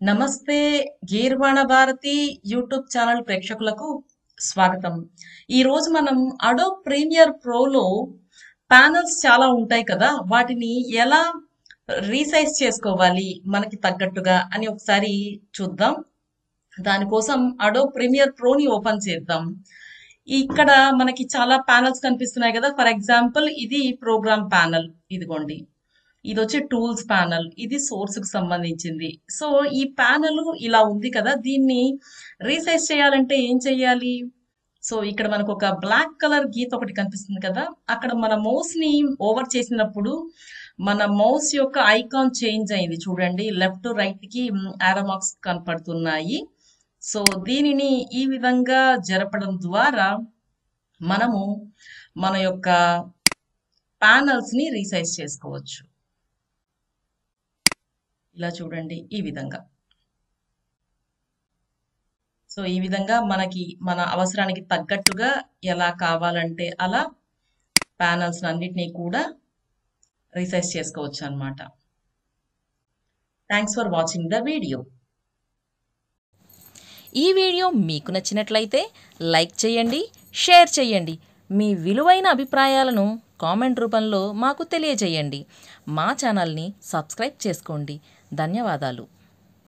నమస్తే గీర్వాణ Bharati YouTube channel ప్రేక్షకులకు స్వాగతం. ఈ రోజు మనం అడోబ్ ప్రీమియర్ ప్రోలో ప్యానల్స్ చాలా ఉంటాయి కదా, వాటిని ఎలా రీసైజ్ చేసుకోవాలి మనకి తగ్గట్టుగా అని ఒకసారి చూద్దాం. దానికోసం అడోబ్ ప్రీమియర్ ప్రోని ఓపెన్ చేద్దాం. ఇక్కడ మనకి చాలా ప్యానల్స్ కనిపిస్తున్నాయి కదా. ఫర్ ఎగ్జాంపుల్ ఇది ప్రోగ్రామ్ ప్యానల్, ఇదిగోండి. ఇది వచ్చి టూల్స్ ప్యానల్, ఇది సోర్స్ కు సంబంధించింది. సో ఈ ప్యానల్ ఇలా ఉంది కదా, దీన్ని రీసైజ్ చేయాలంటే ఏం చెయ్యాలి? సో ఇక్కడ మనకు ఒక బ్లాక్ కలర్ గీత ఒకటి కనిపిస్తుంది కదా, అక్కడ మన మౌస్ ని ఓవర్ చేసినప్పుడు మన మౌస్ యొక్క ఐకాన్ చేంజ్ అయింది చూడండి. లెఫ్ట్ టు రైట్ కి ఆరో మార్క్స్ కనపడుతున్నాయి. సో దీనిని ఈ విధంగా జరపడం ద్వారా మనము మన యొక్క ప్యానల్స్ ని రీసైజ్ చేసుకోవచ్చు. ఇలా చూడండి, ఈ విధంగా. సో ఈ విధంగా మనకి మన అవసరానికి తగ్గట్టుగా ఎలా కావాలంటే అలా ప్యానల్స్ అన్నిటినీ కూడా రీసైజ్ చేసుకోవచ్చు అన్నమాట. Thanks for watching the video. ఈ వీడియో మీకు నచ్చినట్లయితే లైక్ చేయండి, షేర్ చేయండి. మీ విలువైన అభిప్రాయాలను కామెంట్ రూపంలో మాకు తెలియజేయండి. మా ఛానల్ని సబ్స్క్రైబ్ చేసుకోండి. ధన్యవాదాలు.